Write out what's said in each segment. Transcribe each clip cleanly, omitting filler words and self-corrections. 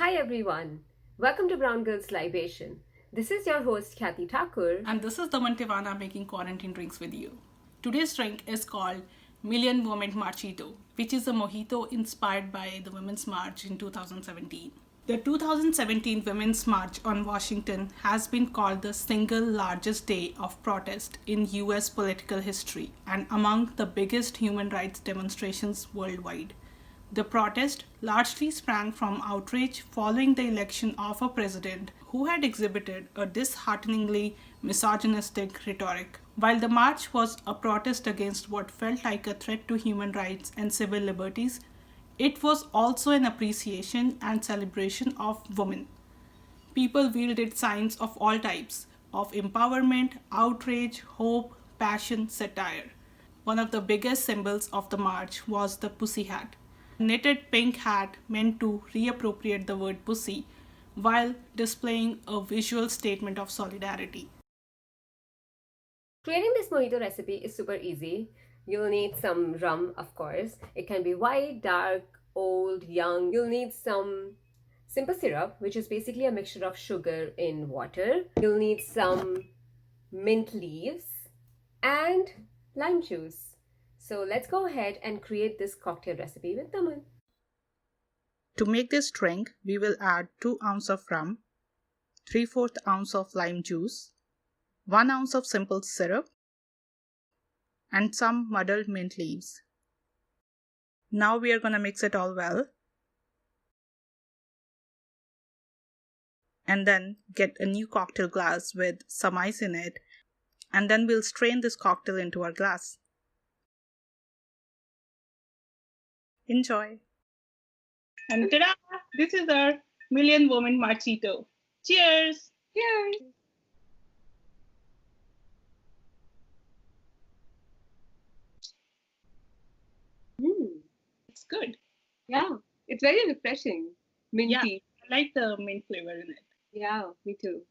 Hi everyone. Welcome to Brown Girls Libation. This is your host Khyati Thakur. And this is the Tivana making quarantine drinks with you. Today's drink is called Womint Marchito, which is a mojito inspired by the Women's March in 2017. The 2017 Women's March on Washington has been called the single largest day of protest in US political history and among the biggest human rights demonstrations worldwide. The protest largely sprang from outrage following the election of a president who had exhibited a dishearteningly misogynistic rhetoric. While the march was a protest against what felt like a threat to human rights and civil liberties, it was also an appreciation and celebration of women. People wielded signs of all types of empowerment, outrage, hope, passion, satire. One of the biggest symbols of the march was the pussy hat. A knitted pink hat meant to reappropriate the word pussy while displaying a visual statement of solidarity. Creating this mojito recipe is super easy. You'll need some rum, of course. It can be white, dark, old, young. You'll need some simple syrup, which is basically a mixture of sugar in water. You'll need some mint leaves and lime juice. So let's go ahead and create this cocktail recipe with Daman. To make this drink, we will add 2 ounces of rum, 3/4 ounce of lime juice, 1 ounce of simple syrup, and some muddled mint leaves. Now we are going to mix it all well. And then get a new cocktail glass with some ice in it. And then we'll strain this cocktail into our glass. Enjoy! And ta-da! This is our Womint Marchito. Cheers! Cheers! It's good. Yeah, it's very refreshing. Minty. Yeah, I like the mint flavor in it. Yeah, me too.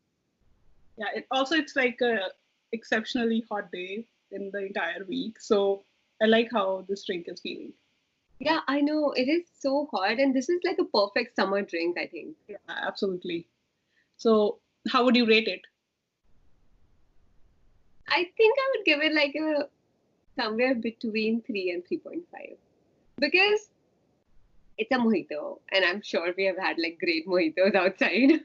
Yeah, it's like a exceptionally hot day in the entire week. So I like how this drink is feeling. Yeah, I know. It is so hot, and this is like a perfect summer drink, I think. Yeah, absolutely. So how would you rate it? I think I would give it like a somewhere between 3 and 3.5 because it's a mojito, and I'm sure we have had like great mojitos outside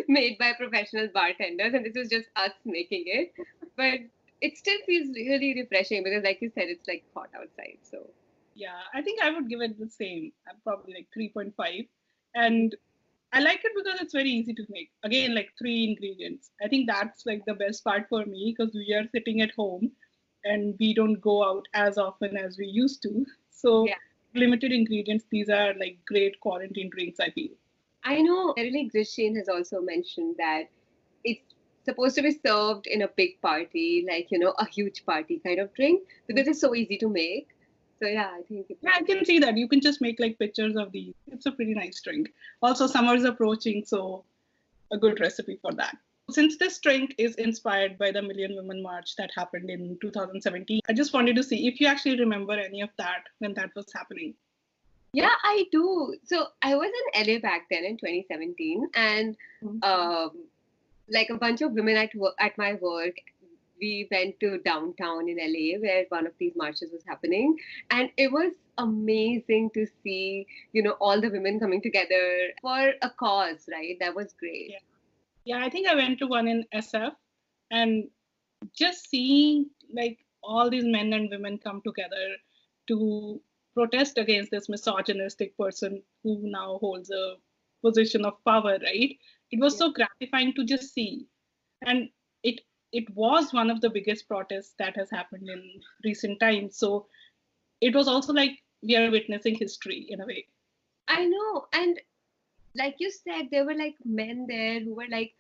made by professional bartenders, and this is just us making it. But it still feels really refreshing because, like you said, it's like hot outside. So Yeah, I think I would give it the same. Probably like 3.5. And I like it because it's very easy to make. Again, like 3 ingredients. I think that's like the best part for me because we are sitting at home and we don't go out as often as we used to. So yeah. limited ingredients, these are like great quarantine drinks, I feel. I know Merrily Grashin has also mentioned that it's supposed to be served in a big party, like, a huge party kind of drink, because it's so easy to make. So, yeah, I think Yeah, I can see that. You can just make like pictures of these. It's a pretty nice drink. Also, summer's approaching, so a good recipe for that. Since this drink is inspired by the Million Women March that happened in 2017, I just wanted to see if you actually remember any of that when that was happening. Yeah, I do. So I was in LA back then in 2017, and like a bunch of women at my work, we went to downtown in LA where one of these marches was happening, and it was amazing to see, all the women coming together for a cause, right? That was great. Yeah, I think I went to one in SF, and just seeing like all these men and women come together to protest against this misogynistic person who now holds a position of power, right? It was so gratifying to just see. And it it was one of the biggest protests that has happened in recent times. So it was also like we are witnessing history in a way. I know. And like you said, there were like men there who were like,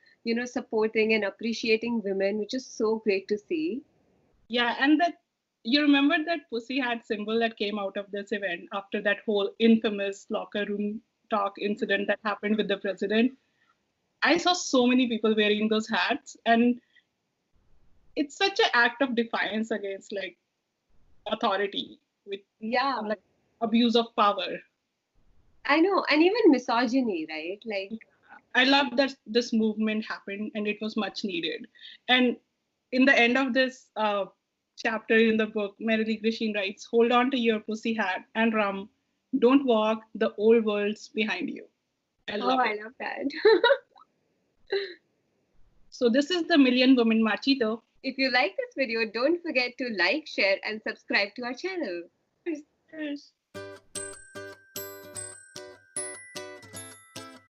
supporting and appreciating women, which is so great to see. Yeah, and that you remember that pussy hat symbol that came out of this event after that whole infamous locker room talk incident that happened with the president. I saw so many people wearing those hats, and it's such an act of defiance against like authority with Yeah. like abuse of power. I know, and even misogyny, right? Like, I love that this movement happened and it was much needed. And in the end of this chapter in the book, Merrily Grashin writes, "Hold on to your pussy hat and rum. Don't walk the old world's behind you." I oh, love I it. love that. So this is the Million Woman Machito. If you like this video, don't forget to like, share, and subscribe to our channel. Cheers.